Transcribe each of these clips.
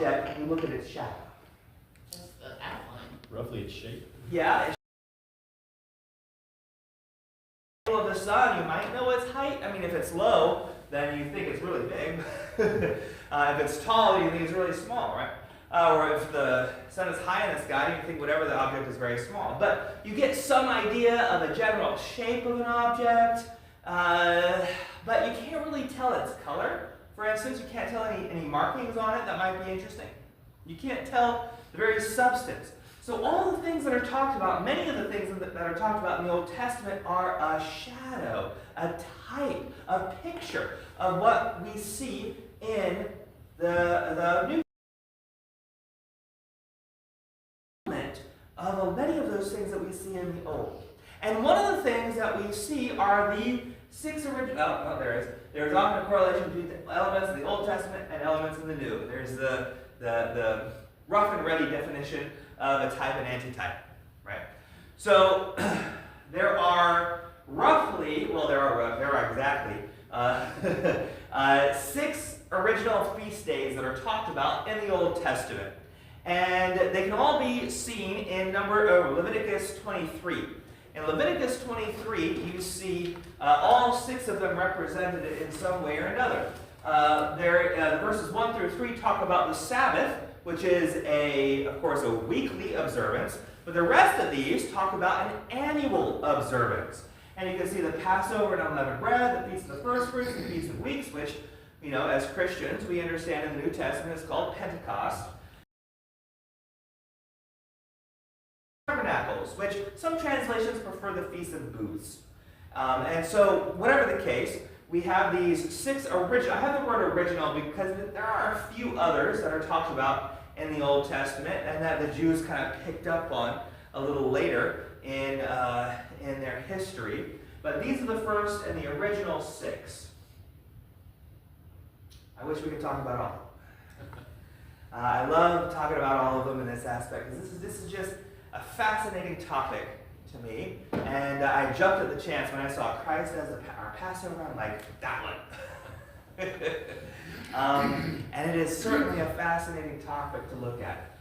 object and you look at its shadow? Just the outline. Roughly its shape. Yeah. Of the sun, you might know its height. I mean, if it's low, then you think it's really big. If it's tall, you think it's really small, right? Or if the sun is high in the sky, you think whatever the object is very small. But you get some idea of a general shape of an object, but you can't really tell its color. For instance, you can't tell any markings on it that might be interesting. You can't tell the very substance. So all the things that are talked about, many of the things that are talked about in the Old Testament are a shadow, a type, a picture of what we see in the New Testament, of many of those things that we see in the Old. And one of the things that we see are the 6 original, there's often a correlation between the elements of the Old Testament and elements in the New. There's the rough and ready definition of a type and antitype, right? So there are roughly, well, there are exactly 6 original feast days that are talked about in the Old Testament, and they can all be seen in Leviticus 23. In Leviticus 23, you see all 6 of them represented in some way or another. Verses 1 through 3 talk about the Sabbath, which is, of course, a weekly observance. But the rest of these talk about an annual observance. And you can see the Passover and unleavened bread, the Feast of the First Fruits, the Feast of Weeks, which, as Christians, we understand in the New Testament is called Pentecost. Tabernacles, which some translations prefer the Feast of Booths. And so, whatever the case, we have these 6 original. I have the word original because there are a few others that are talked about in the Old Testament and that the Jews kind of picked up on a little later in their history. But these are the first and the original 6. I wish we could talk about all of them. I love talking about all of them in this aspect because this is just a fascinating topic to me, and I jumped at the chance when I saw Christ as our Passover. I'm like, that one. And it is certainly a fascinating topic to look at.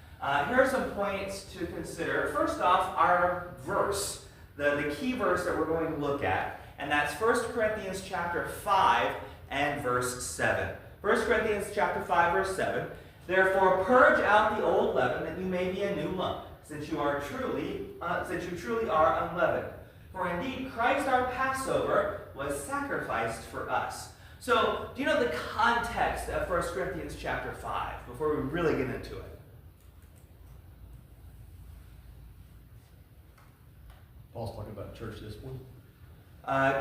Here are some points to consider. First off, our verse, the key verse that we're going to look at, and that's 1 Corinthians chapter 5 and verse 7. 1 Corinthians chapter 5, verse 7. Therefore, purge out the old leaven, that you may be a new lump, since you truly are unleavened. For indeed, Christ our Passover was sacrificed for us. So, do you know the context of 1 Corinthians chapter 5 before we really get into it? Paul's talking about church discipline.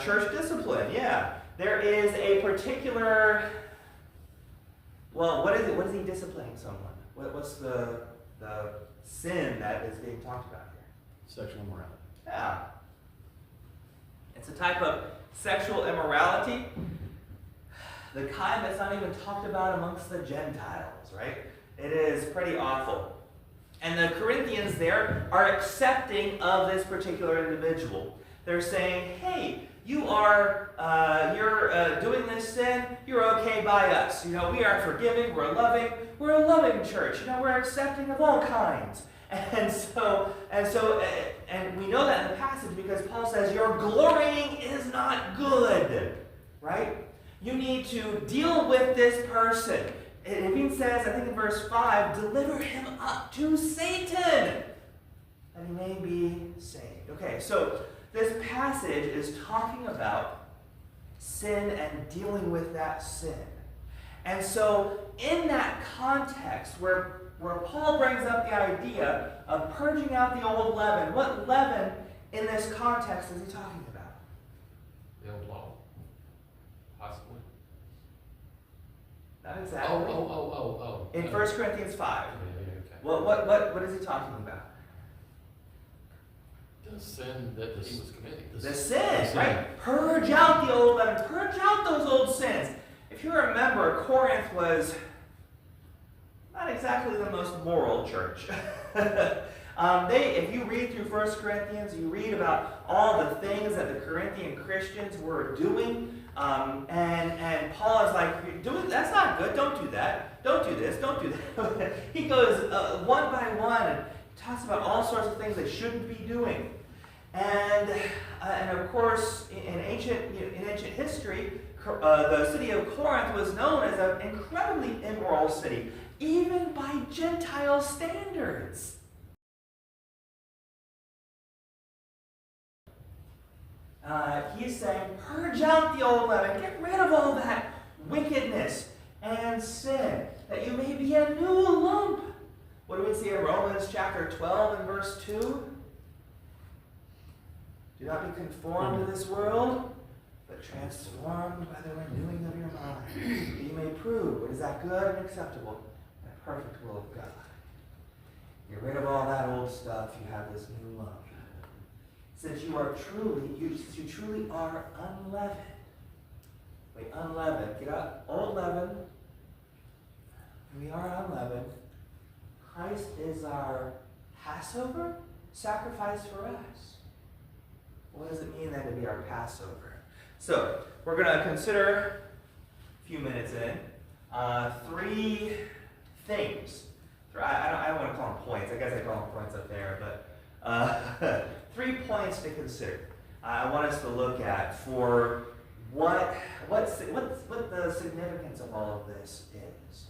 Church discipline, yeah. There is a particular, well, what is it? What is he disciplining someone? What's the sin that is being talked about here? Sexual immorality. Yeah. It's a type of sexual immorality, the kind that's not even talked about amongst the Gentiles, right? It is pretty awful. And the Corinthians there are accepting of this particular individual. They're saying, hey, you're doing this sin, you're okay by us. We are forgiving, we're a loving church. We're accepting of all kinds. And we know that in the passage because Paul says your glorying is not good, right? You need to deal with this person. It even says, I think in verse 5, deliver him up to Satan, that he may be saved. Okay, so this passage is talking about sin and dealing with that sin. And so in that context, where Paul brings up the idea of purging out the old leaven, what leaven in this context is he talking about? The old law, possibly. Not exactly. Oh. In 1 Corinthians 5. Okay. What is he talking about? The sin that he was committing. The sin, right? Purge out the old leaven. Purge out those old sins. If you remember, Corinth was not exactly the most moral church. If you read through 1 Corinthians, you read about all the things that the Corinthian Christians were doing. And Paul is like, that's not good. Don't do that. Don't do this. Don't do that. he goes one by one and talks about all sorts of things they shouldn't be doing. And of course, in ancient history, the city of Corinth was known as an incredibly immoral city, even by Gentile standards. He's saying, purge out the old leaven, get rid of all that wickedness and sin, that you may be a new lump. What do we see in Romans chapter 12 and verse 2? Do not be conformed to this world, but transformed by the renewing of your mind, that you may prove what is that good and acceptable and perfect will of God. Get rid of all that old stuff, you have this new lump. Since you truly are unleavened. Wait, unleavened. Get out old leaven. We are unleavened. Christ is our Passover sacrifice for us. What does it mean then to be our Passover? So, we're going to consider, a few minutes in, 3 things. I don't want to call them points. I guess I call them points up there, but 3 points to consider. I want us to look at for what the significance of all of this is.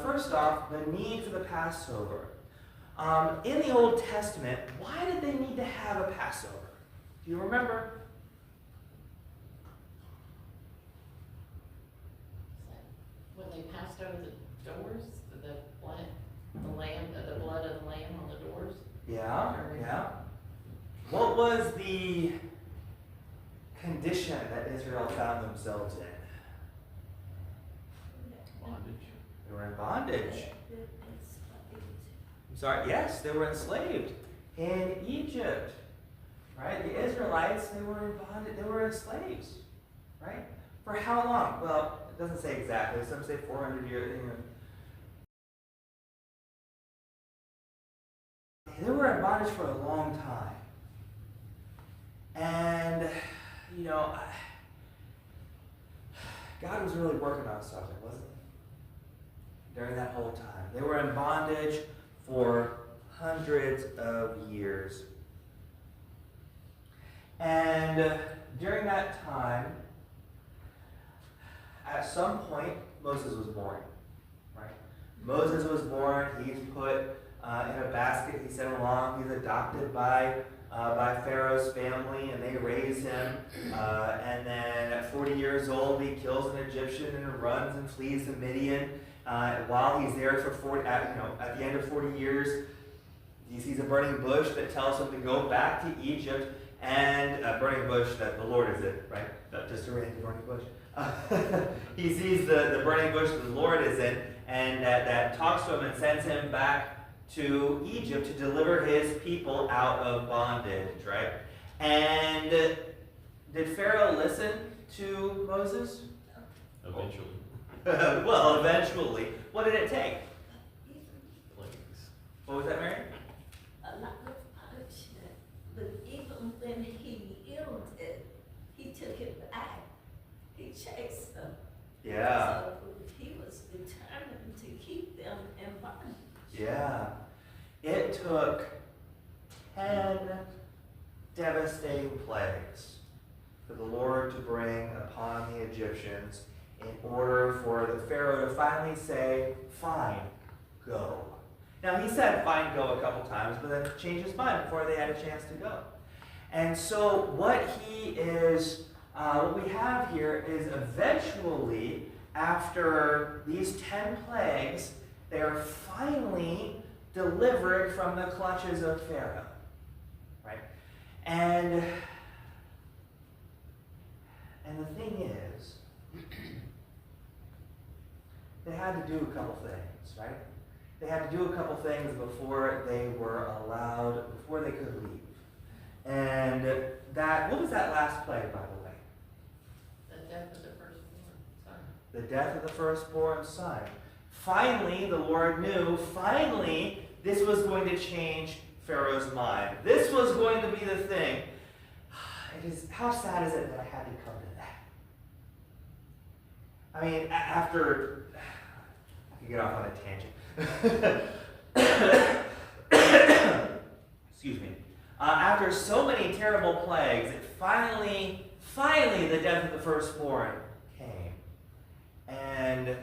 First off, the need for the Passover. In the Old Testament, why did they need to have a Passover? Do you remember? When they passed over the doors, the blood of the lamb on the doors. Yeah. What was the condition that Israel found themselves in? Bondage. They were in bondage. I'm sorry, yes, they were enslaved in Egypt. Right? The Israelites, they were in bondage, they were slaves. Right? For how long? Well, it doesn't say exactly. Some say 400 years. They were in bondage for a long time. And, God was really working on something, wasn't he? During that whole time. They were in bondage for hundreds of years. And during that time, at some point, Moses was born. Right? Moses was born. He's put in a basket. He's sent along. He's adopted by Pharaoh's family, and they raise him. And then at 40 years old, he kills an Egyptian and runs and flees to Midian. While he's there for at the end of 40 years, he sees a burning bush that tells him to go back to Egypt, and a burning bush that the Lord is in, right? Not just a random burning bush. He sees the burning bush that the Lord is in, and that talks to him and sends him back to Egypt to deliver his people out of bondage, right? And did Pharaoh listen to Moses? Eventually. Well, eventually. What did it take? Plagues. What was that, Mary? A lot of punishment, but even when he yielded, he took it back. He chased them. Yeah. So he was determined to keep them in bondage. Yeah. It took 10 devastating plagues for the Lord to bring upon the Egyptians in order for the Pharaoh to finally say, fine, go. Now, he said fine, go a couple times, but then changed his mind before they had a chance to go. And so what we have here is eventually, after these 10 plagues, they are finally delivered from the clutches of Pharaoh. Right? And the thing is, they had to do a couple things, right? They had to do a couple things before they could leave. And what was that last plague, by the way? The death of the firstborn son. The death of the firstborn son. Finally, the Lord knew, this was going to change Pharaoh's mind. This was going to be the thing. How sad is it that I had to come to that? I mean, I could get off on a tangent. Excuse me. After so many terrible plagues, it finally, the death of the firstborn came. And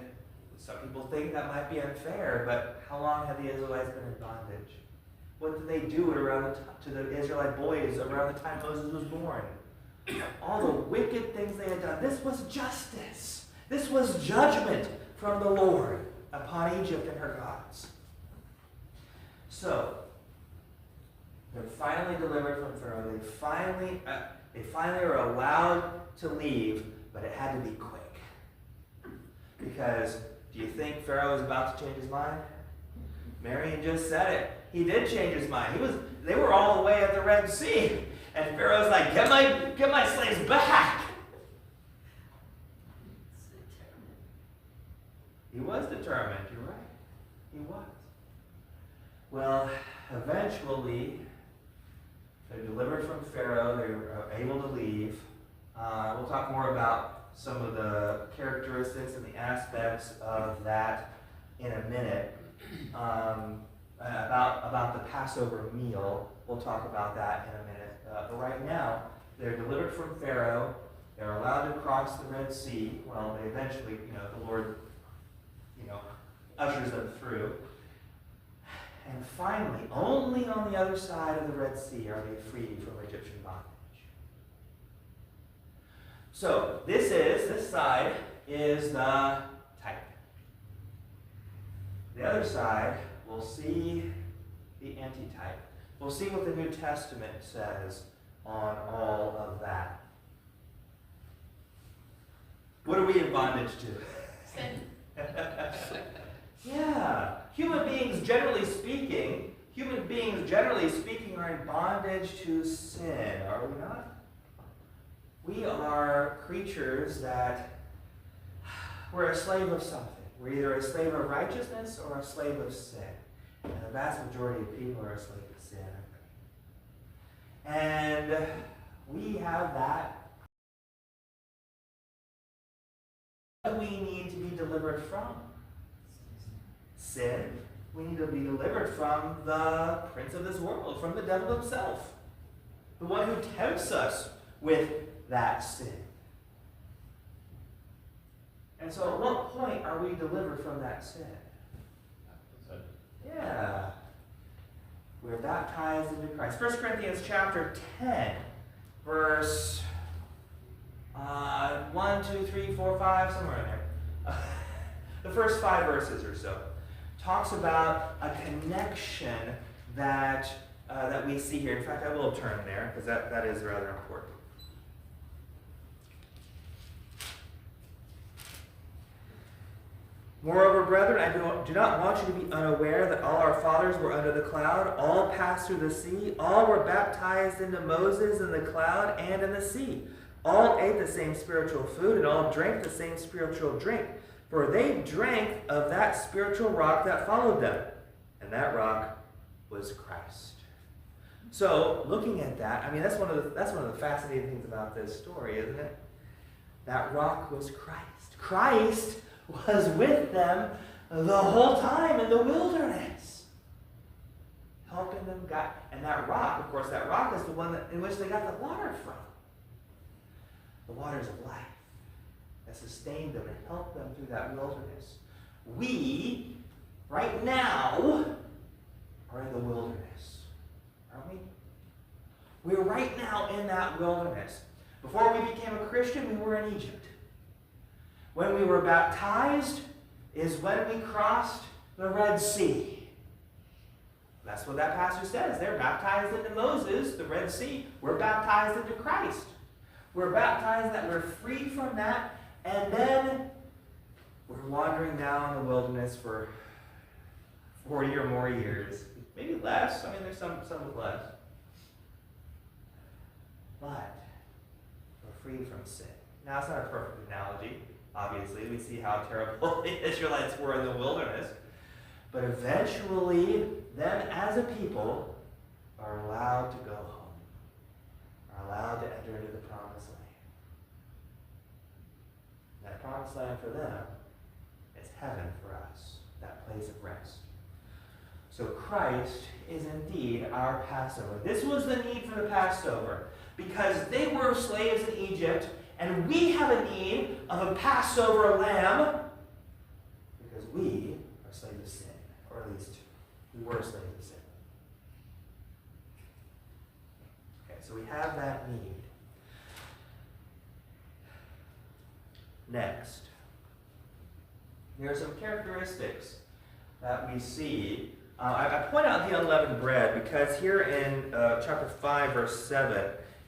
some people think that might be unfair, but how long have the Israelites been in bondage? What did they do to the Israelite boys around the time Moses was born? All the wicked things they had done. This was justice. This was judgment from the Lord upon Egypt and her gods. So, they're finally delivered from Pharaoh. They finally are allowed to leave, but it had to be quick. Because do you think Pharaoh was about to change his mind? Marion just said it. He did change his mind. They were all the way at the Red Sea. And Pharaoh's like, get my slaves back. He was determined, you're right. He was. Well, eventually, they're delivered from Pharaoh. They're able to leave. We'll talk more about some of the characteristics and the aspects of that in a minute. About the Passover meal, we'll talk about that in a minute. But right now, they're delivered from Pharaoh. They're allowed to cross the Red Sea. Well, they eventually, the Lord, ushers them through. And finally, only on the other side of the Red Sea are they freed from Egyptian bondage. So, this side is the type. The other side, we'll see the antitype. We'll see what the New Testament says on all of that. What are we in bondage to? Sin. Yeah. Human beings, generally speaking, are in bondage to sin, are we not? We are creatures that we're a slave of something. We're either a slave of righteousness or a slave of sin. And the vast majority of people are a slave of sin. And we have that. What do we need to be delivered from? Sin. We need to be delivered from the prince of this world, from the devil himself. The one who tempts us with that sin. And so at what point are we delivered from that sin? Yeah. We're baptized into Christ. 1 Corinthians chapter 10, verse 1, 2, 3, 4, 5, somewhere in there. The first 5 verses or so talks about a connection that we see here. In fact, I will turn there because that is rather important. Moreover, brethren, I do not want you to be unaware that all our fathers were under the cloud, all passed through the sea, all were baptized into Moses in the cloud and in the sea. All ate the same spiritual food, and all drank the same spiritual drink. For they drank of that spiritual rock that followed them, and that rock was Christ. So, looking at that, that's one of the fascinating things about this story, isn't it? That rock was Christ. Christ was with them the whole time in the wilderness, helping them and that rock, of course, that rock is the one in which they got the water from. The waters of life that sustained them and helped them through that wilderness. We, right now, are in the wilderness, aren't we? We're right now in that wilderness. Before we became a Christian, we were in Egypt. When we were baptized is when we crossed the Red Sea. That's what that pastor says. They're baptized into Moses, the Red Sea. We're baptized into Christ. We're baptized that we're free from that, and then we're wandering now in the wilderness for 40 or more years. Maybe less. There's some with less. But we're freed from sin. Now, it's not a perfect analogy. Obviously, we see how terrible the Israelites were in the wilderness. But eventually, them as a people are allowed to go home, are allowed to enter into the promised land. That promised land for them is heaven for us, that place of rest. So Christ is indeed our Passover. This was the need for the Passover because they were slaves in Egypt, and we have a need of a Passover lamb because we are slaves of sin, or at least we were slaves of sin. Okay, so we have that need. Next, there are some characteristics that we see. I point out the unleavened bread because here in chapter 5, verse 7,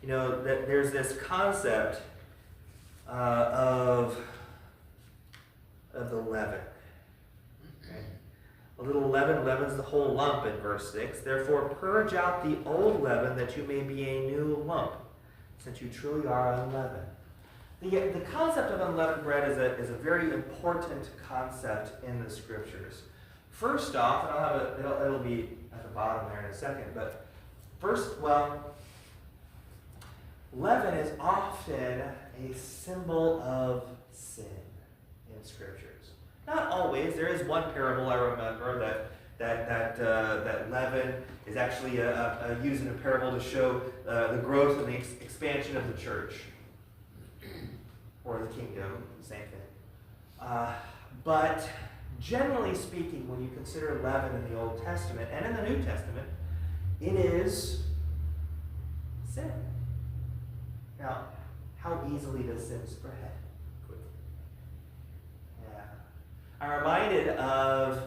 that there's this concept of the leaven. Okay? A little leaven leavens the whole lump in verse 6. Therefore, purge out the old leaven that you may be a new lump, since you truly are unleavened. The concept of unleavened bread is a very important concept in the scriptures. First off, and I'll have it'll be at the bottom there in a second, but first, leaven is often a symbol of sin in scriptures. Not always. There is one parable I remember that leaven is actually used in a parable to show the growth and the expansion of the church or the kingdom, same thing. But generally speaking, when you consider leaven in the Old Testament and in the New Testament, it is sin. Now, how easily does sin spread? Quickly. Yeah. I'm reminded of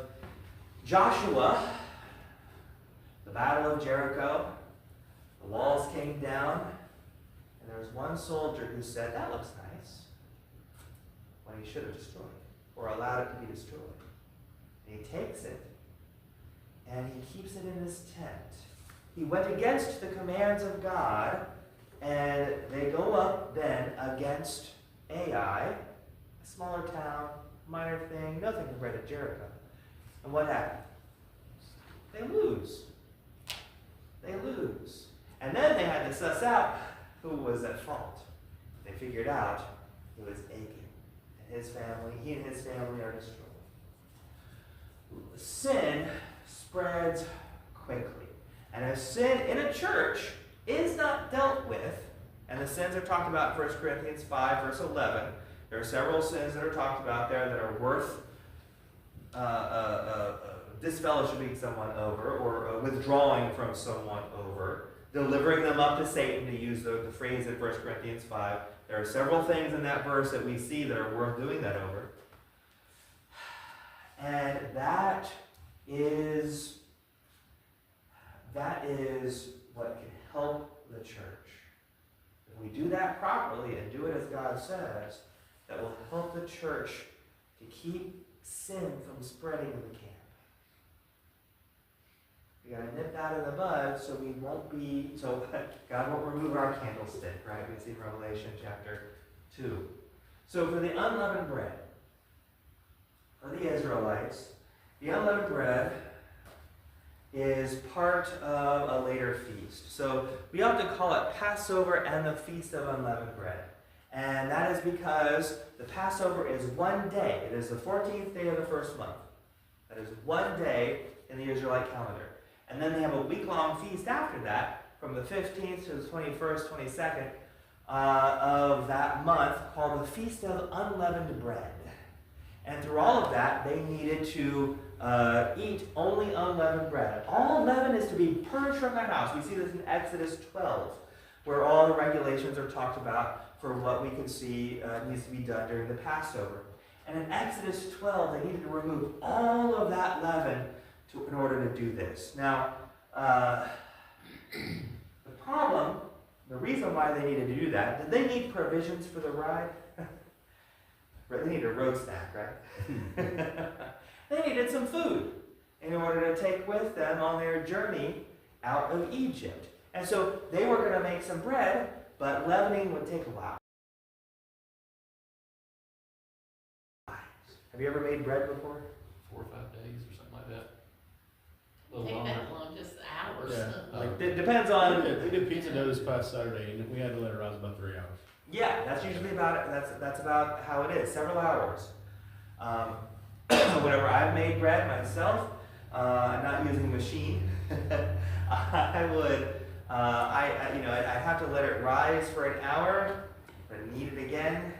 Joshua, the Battle of Jericho. The walls came down, and there was one soldier who said, "That looks nice," when he should have destroyed it, or allowed it to be destroyed. And he takes it, and he keeps it in his tent. He went against the commands of God, and they go up then against Ai, a smaller town, minor thing, nothing compared to Jericho. And what happened? They lose. They lose. And then they had to suss out who was at fault. They figured out it was Achan and his family. He and his family are destroyed. Sin spreads quickly. And if sin in a church is not dealt with, and the sins are talked about in 1 Corinthians 5, verse 11, there are several sins that are talked about there that are worth disfellowshipping someone over, or withdrawing from someone over, delivering them up to Satan, to use the phrase in 1 Corinthians 5. There are several things in that verse that we see that are worth doing that over. And that is what can help the church. If we do that properly and do it as God says, that will help the church to keep sin from spreading in the camp. We got to nip that in the bud so God won't remove our candlestick, right? We see in Revelation chapter 2. So for the unleavened bread, for the Israelites, the unleavened bread is part of a later feast. So we often call it Passover and the Feast of Unleavened Bread. And that is because the Passover is one day. It is the 14th day of the first month. That is one day in the Israelite calendar. And then they have a week-long feast after that, from the 15th to the 21st, 22nd of that month, called the Feast of Unleavened Bread. And through all of that, they needed to eat only unleavened bread. All leaven is to be purged from their house. We see this in Exodus 12, where all the regulations are talked about for what we can see needs to be done during the Passover. And in Exodus 12, they needed to remove all of that leaven in order to do this. Now, the reason why they needed to do that, did they need provisions for the ride? They needed a road snack, right? They needed some food in order to take with them on their journey out of Egypt. And so they were going to make some bread, but leavening would take a while. Have you ever made bread before? 4 or 5 days or something like that. A Take little longer. that long, just hours. Yeah. It depends on. We did pizza dough this past Saturday, and we had to let it rise about 3 hours. Yeah, that's usually about it. That's about how it is. Several hours. Whenever I've made bread myself, I'm not using a machine. I would, I'd have to let it rise for an hour, then knead it again,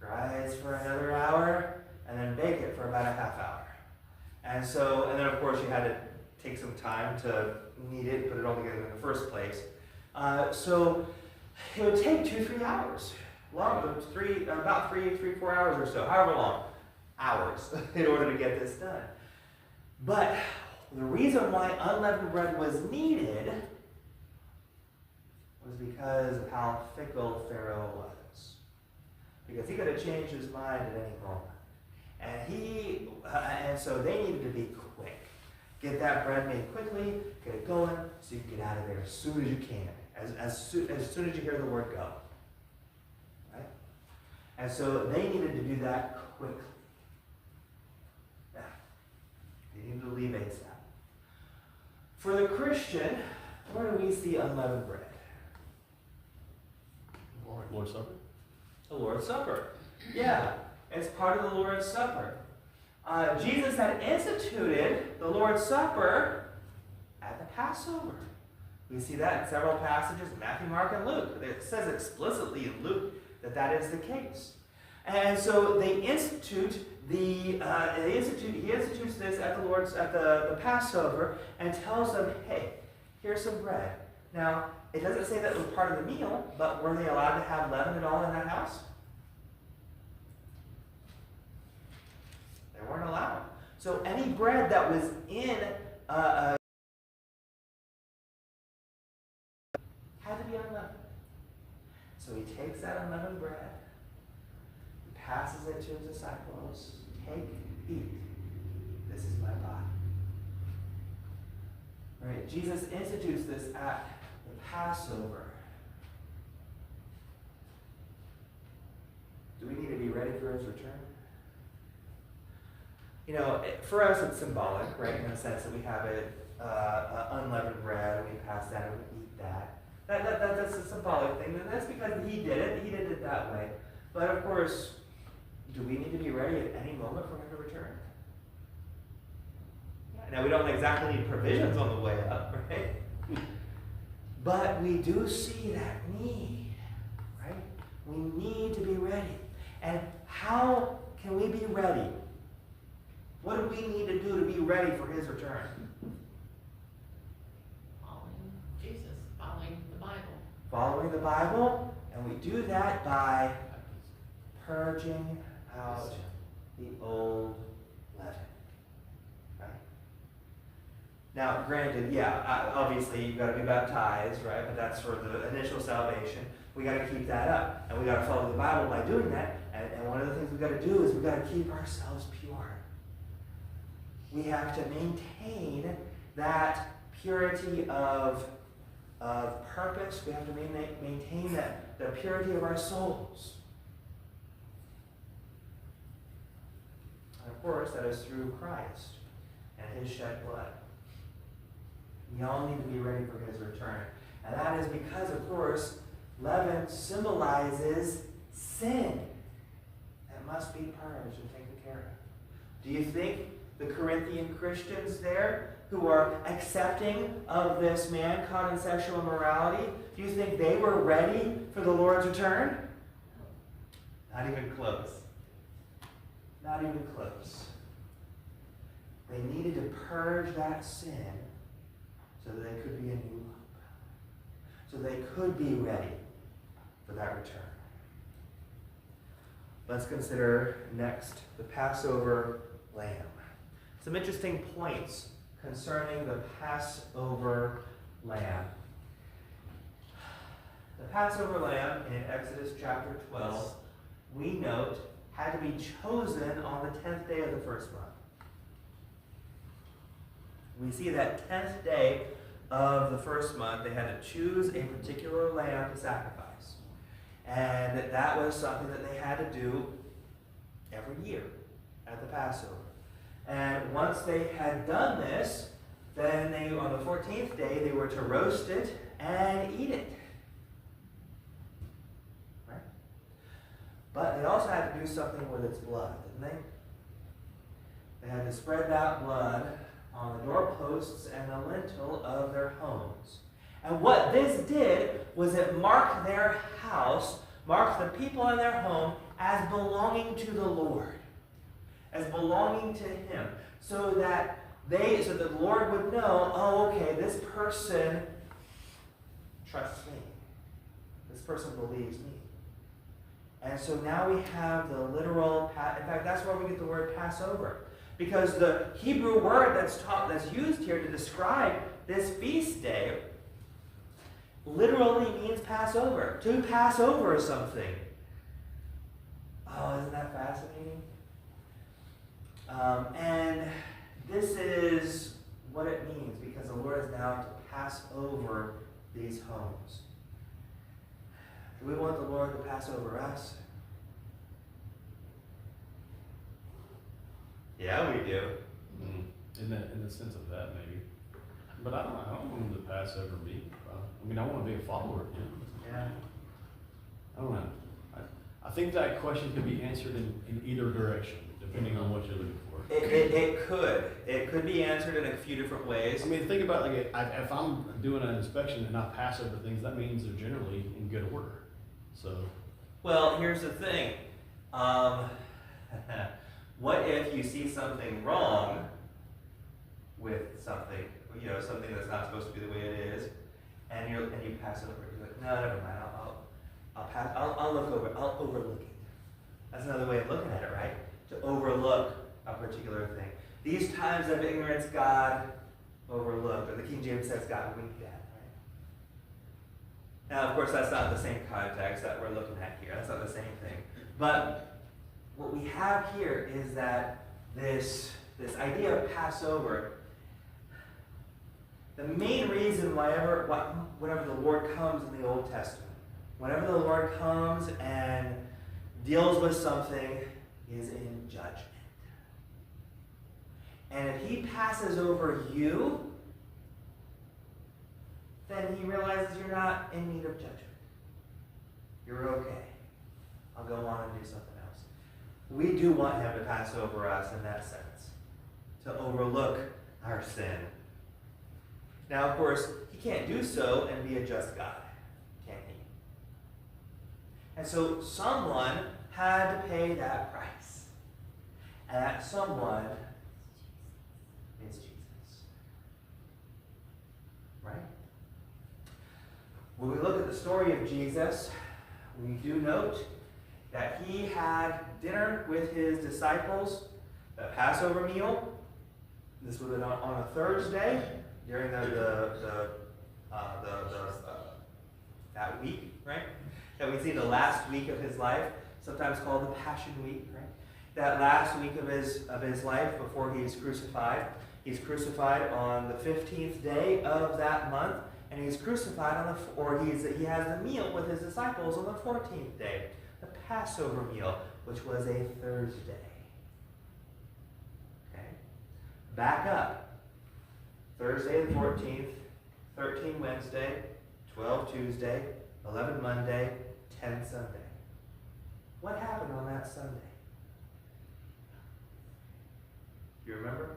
rise for another hour, and then bake it for about a half hour. And then of course you had to take some time to knead it, put it all together in the first place. So it would take 2-3 hours. Long, about 3-4 hours or so, however long, hours in order to get this done. But the reason why unleavened bread was needed was because of how fickle Pharaoh was. Because he could have changed his mind at any moment. And so they needed to be quick. Get that bread made quickly, get it going, so you can get out of there as soon as you can. As soon as you hear the word go. Right? And so they needed to do that quickly. Yeah. They needed to leave ASAP. For the Christian, where do we see unleavened bread? Lord's Supper? The Lord's Supper. Yeah, it's part of the Lord's Supper. Jesus had instituted the Lord's Supper at the Passover. We see that in several passages, Matthew, Mark, and Luke. It says explicitly in Luke that is the case. And so he institutes this at the Passover and tells them, hey, here's some bread. Now, it doesn't say that it was part of the meal, but were they allowed to have leaven at all in that house? They weren't allowed. So any bread that was in had to be unleavened. So he takes that unleavened bread, he passes it to his disciples. Take, eat. This is my body. Right? Jesus institutes this at the Passover. Do we need to be ready for his return? For us it's symbolic, right? In the sense that we have unleavened bread, and we pass that and we eat that. That's a symbolic thing, and that's because he did it. He did it that way. But of course, do we need to be ready at any moment for him to return? Now, we don't exactly need provisions on the way up, right? But we do see that need, right? We need to be ready. And how can we be ready? What do we need to do to be ready for his return? Following Jesus, following the Bible. Following the Bible, and we do that by purging out the old leaven. Right? Now, granted, obviously you've got to be baptized, right? But that's for the initial salvation. We got to keep that up, and we got to follow the Bible by doing that. And one of the things we got to do is we got to keep ourselves pure. We have to maintain that purity of purpose. We have to maintain the purity of our souls. And of course, that is through Christ and his shed blood. We all need to be ready for his return. And that is because, of course, leaven symbolizes sin that must be purged and taken care of. Do you think the Corinthian Christians there who are accepting of this man caught in sexual immorality, do you think they were ready for the Lord's return? Not even close. Not even close. They needed to purge that sin so that they could be a new lump. So they could be ready for that return. Let's consider next the Passover lamb. Some interesting points concerning the Passover lamb. The Passover lamb in Exodus chapter 12, we note, had to be chosen on the 10th day of the first month. We see that 10th day of the first month, they had to choose a particular lamb to sacrifice. And that was something that they had to do every year at the Passover. And once they had done this, then on the 14th day, they were to roast it and eat it. Right? But they also had to do something with its blood, didn't they? They had to spread that blood on the doorposts and the lintel of their homes. And what this did was it marked their house, marked the people in their home as belonging to the Lord, as belonging to Him, so that the Lord would know, oh, okay, this person trusts me. This person believes me. And so now we have the literal, in fact, that's where we get the word Passover. Because the Hebrew word that's used here to describe this feast day literally means Passover. To pass over something. Oh, isn't that fascinating? And this is what it means, because the Lord is now to pass over these homes. Do we want the Lord to pass over us? Yeah, we do. In the sense of that, maybe. But I don't want him to pass over me. I mean, I want to be a follower of him. Yeah. I don't know. I think that question could be answered in either direction, depending on what you're looking for. It could. It could be answered in a few different ways. I mean, think about like if I'm doing an inspection and I pass over things, that means they're generally in good order. So. Well, here's the thing. What if you see something wrong with something, something that's not supposed to be the way it is, and you pass over it? You're like, no, never mind. I'll look over. I'll overlook it. That's another way of looking at it, right? To overlook a particular thing. These times of ignorance, God overlooked, or the King James says God winked at. Right? Now, of course, that's not the same context that we're looking at here. That's not the same thing. But what we have here is that this idea of Passover, the main reason whenever the Lord comes in the Old Testament, whenever the Lord comes and deals with something, is in judgment. And if He passes over you, then He realizes you're not in need of judgment. You're okay. I'll go on and do something else. We do want Him to pass over us in that sense, to overlook our sin. Now, of course, He can't do so and be a just God, can He? And so someone had to pay that price. And that someone is Jesus. Right? When we look at the story of Jesus, we do note that He had dinner with His disciples, the Passover meal. This was on a Thursday during that week, right? That we see the last week of His life, sometimes called the Passion Week, right? That last week of his life before He is crucified. He's crucified on the 15th day of that month, and He's crucified He has the meal with His disciples on the 14th day, the Passover meal, which was a Thursday. Okay? Back up. Thursday the 14th, 13 Wednesday, 12 Tuesday, 11 Monday, 10 Sunday. What happened on that Sunday? Do you remember?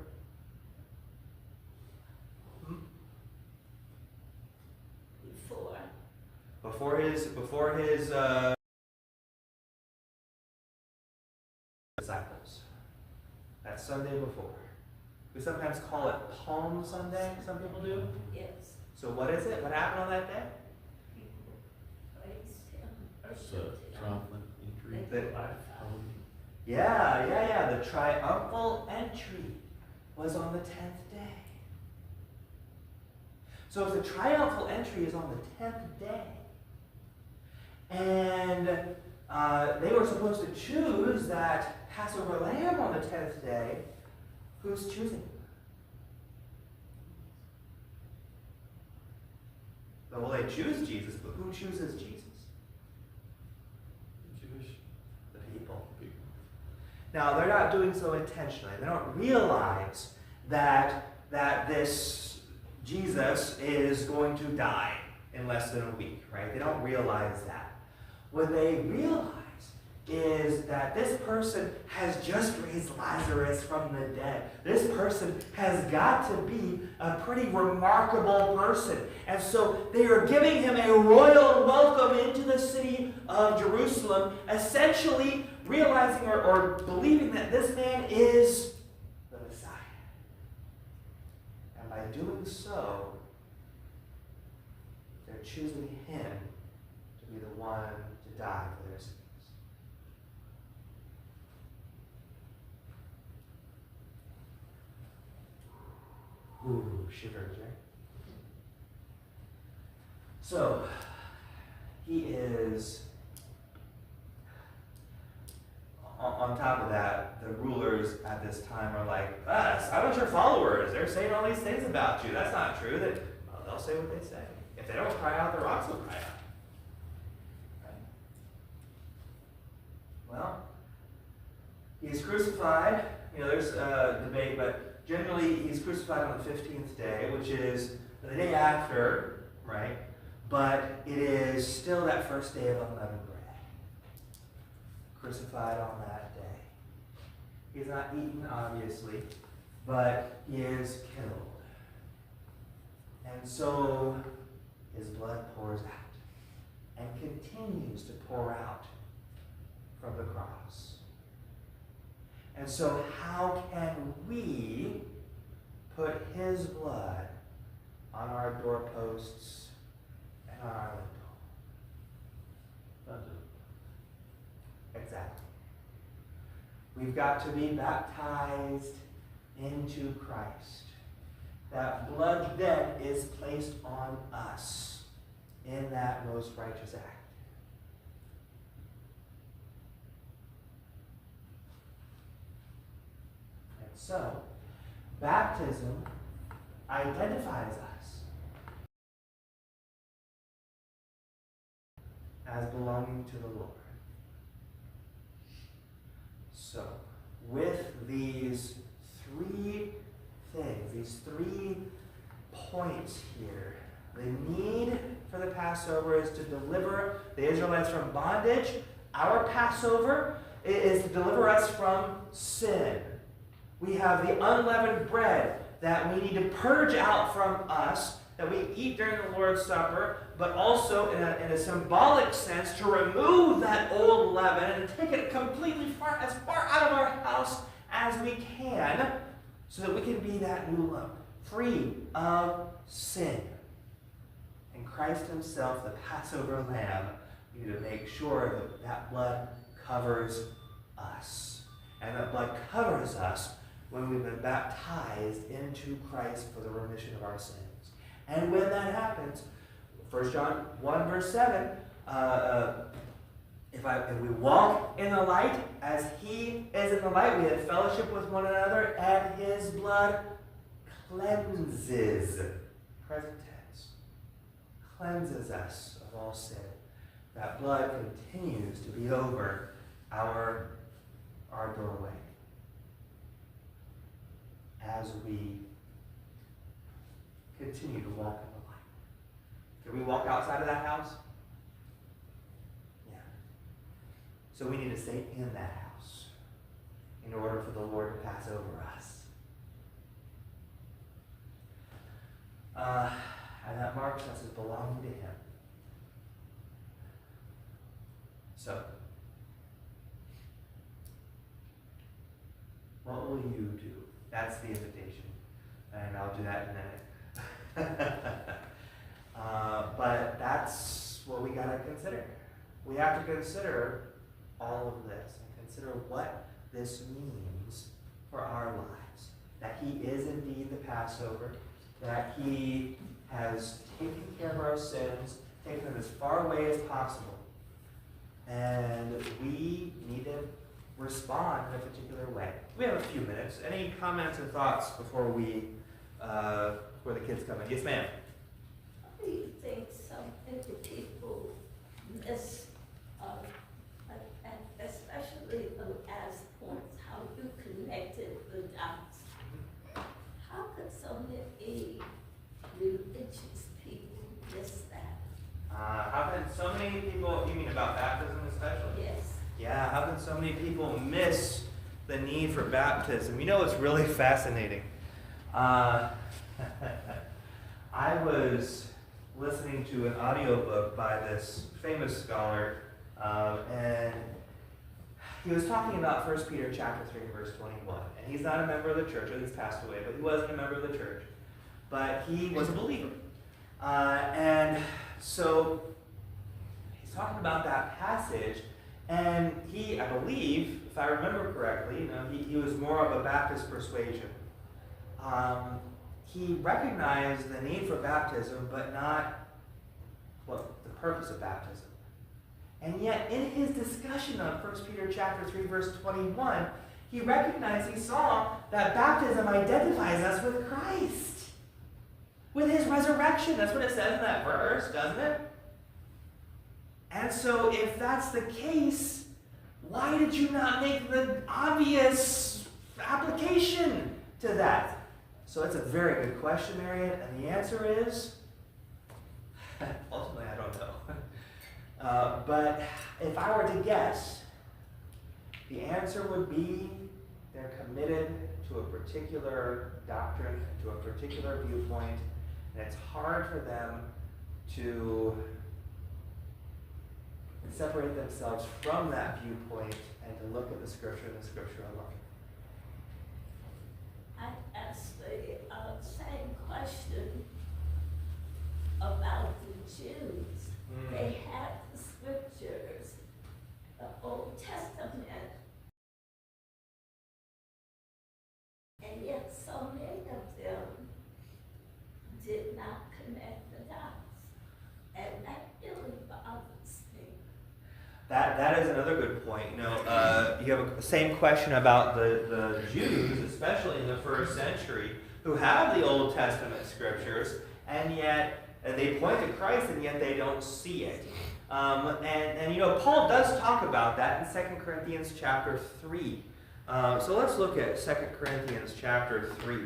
Before his disciples. That Sunday before. We sometimes call it Palm Sunday, some people do. Yes. So what is it? What happened on that day? People praised Him. It's worshiped a Him. triumphant entry. They Yeah. The triumphal entry was on the 10th day. So if the triumphal entry is on the 10th day, and they were supposed to choose that Passover lamb on the 10th day, who's choosing? Well, they choose Jesus, but who chooses Jesus? Jewish The people. people. Now, they're not doing so intentionally. They don't realize that this Jesus is going to die in less than a week, right? They don't realize that. What they realize is that this person has just raised Lazarus from the dead. This person has got to be a pretty remarkable person. And so they are giving him a royal welcome into the city of Jerusalem, essentially realizing or believing that this man is the Messiah. And by doing so, they're choosing him to be the one to die for their sins. Ooh, shivers, right? So, he is, on top of that, the rulers at this time are like, how about your followers? They're saying all these things about you. That's not true. Well, they'll say what they say. If they don't cry out, the rocks will cry out. Right? Well, he's crucified. There's a debate, but generally he's crucified on the 15th day, which is the day after, right? But it is still that first day of unleavened bread. Crucified on that day. He's not eaten, obviously, but he is killed. And so his blood pours out and continues to pour out from the cross. And so how can we put his blood on our doorposts and on our lintel? Exactly. We've got to be baptized into Christ. That blood then is placed on us in that most righteous act. And so, baptism identifies us as belonging to the Lord. So, with these three things, these 3 points here, the need for the Passover is to deliver the Israelites from bondage. Our Passover is to deliver us from sin. We have the unleavened bread that we need to purge out from us, that we eat during the Lord's Supper, but also in a symbolic sense to remove that old leaven and take it completely as far out of our house as we can, so that we can be that new lump, free of sin. And Christ himself, the Passover lamb, we need to make sure that that blood covers us. And that blood covers us when we've been baptized into Christ for the remission of our sins. And when that happens, 1 John 1 verse 7, if we walk in the light as he is in the light, we have fellowship with one another, and his blood cleanses, present tense, cleanses us of all sin. That blood continues to be over our doorway as we continue to walk in the light. Can we walk outside of that house? Yeah. So we need to stay in that house in order for the Lord to pass over us. And that marks us as belonging to him. So, what will you do? That's the invitation. And I'll do that in a minute. But that's what we got to consider. We have to consider all of this and consider what this means for our lives. That he is indeed the Passover, that he has taken care of our sins, taken them as far away as possible. And we need to respond in a particular way. We have a few minutes. Any comments or thoughts before the kids come in? Yes, ma'am. How do you think some people miss, especially the last points, how you connected the dots? How could so many religious people miss that? How can so many people, you mean about baptism especially? Yes. Yeah, how miss the need for baptism. You know, it's really fascinating. I was listening to an audiobook by this famous scholar, and he was talking about 1 Peter chapter 3, verse 21. And he's not a member of the church, or he's passed away, but he wasn't a member of the church. But he was a believer. And so he's talking about that passage, and he, I believe, if I remember correctly, he was more of a Baptist persuasion. He recognized the need for baptism, but not the purpose of baptism. And yet, in his discussion on 1 Peter chapter 3, verse 21, he recognized, he saw that baptism identifies us with Christ, with his resurrection. That's what it says in that verse, doesn't it? And so, if that's the case, why did you not make the obvious application to that? So it's a very good question, Marion, and the answer is, ultimately, I don't know. But if I were to guess, the answer would be they're committed to a particular doctrine, to a particular viewpoint, and it's hard for them to separate themselves from that viewpoint and to look at the Scripture and the Scripture alone. I asked the same question about the Jews. They had the Scriptures, the Old Testament, and yet so many of them did not connect the dots, and that really bothers me. That is another good point. You have the same question about the Jews, especially in the first century, who have the Old Testament Scriptures, and yet they point to Christ, and yet they don't see it. And Paul does talk about that in 2 Corinthians chapter 3. So let's look at 2 Corinthians chapter 3.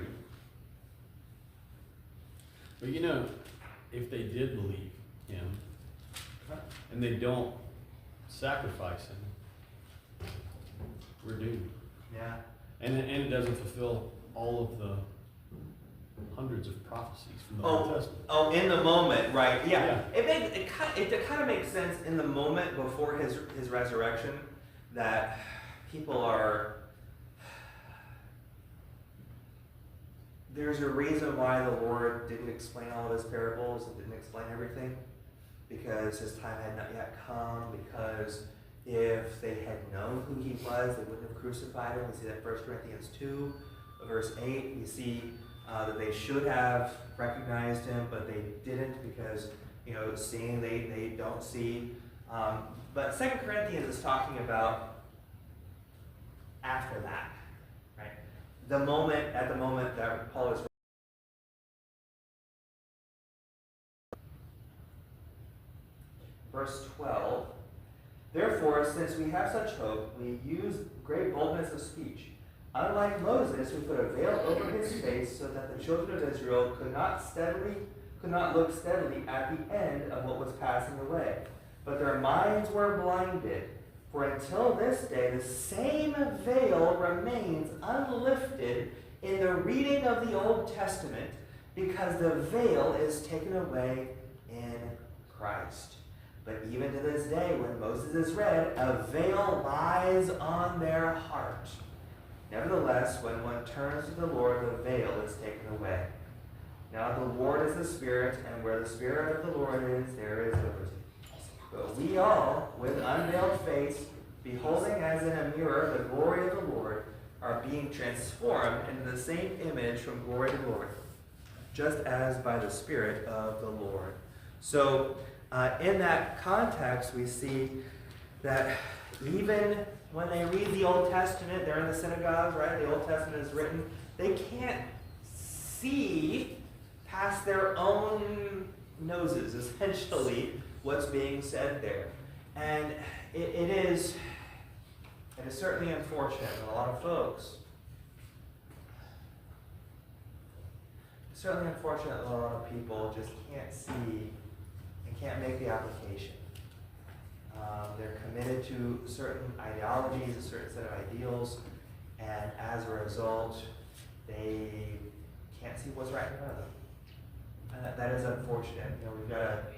But if they did believe him, and they don't sacrifice him, we're doomed. Yeah. And it doesn't fulfill all of the hundreds of prophecies from the Old Testament. Oh, in the moment, right? Yeah. It kind of makes sense in the moment before his resurrection that people are. There's a reason why the Lord didn't explain all of his parables and didn't explain everything, because his time had not yet come, because if they had known who he was, they wouldn't have crucified him. We see that in 1 Corinthians 2, verse 8. We see that they should have recognized him, but they didn't because, seeing they don't see. But 2 Corinthians is talking about after that, right? At the moment that Paul is verse 12. Therefore, since we have such hope, we use great boldness of speech. Unlike Moses, who put a veil over his face so that the children of Israel could not look steadily at the end of what was passing away. But their minds were blinded. For until this day, the same veil remains unlifted in the reading of the Old Testament, because the veil is taken away in Christ. But even to this day, when Moses is read, a veil lies on their heart. Nevertheless, when one turns to the Lord, the veil is taken away. Now the Lord is the Spirit, and where the Spirit of the Lord is, there is liberty. But we all, with unveiled face, beholding as in a mirror the glory of the Lord, are being transformed into the same image from glory to glory, just as by the Spirit of the Lord. So, in that context, we see that even when they read the Old Testament, they're in the synagogues, right? The Old Testament is written. They can't see past their own noses, essentially, what's being said there. And it is certainly unfortunate that a lot of folks, it's certainly unfortunate that a lot of people just can't see and can't make the application. They're committed to certain ideologies, a certain set of ideals, and as a result, they can't see what's right in front of them. And that is unfortunate. You know, we've got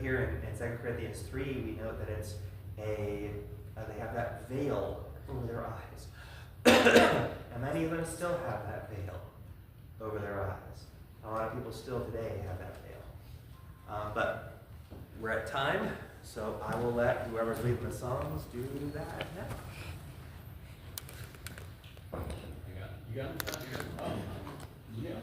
here in 2 Corinthians 3, we note that it's they have that veil over their eyes. And many of them still have that veil over their eyes. A lot of people still today have that veil. But we're at time, so I will let whoever's leading the songs do that now. You got it? Oh, yeah.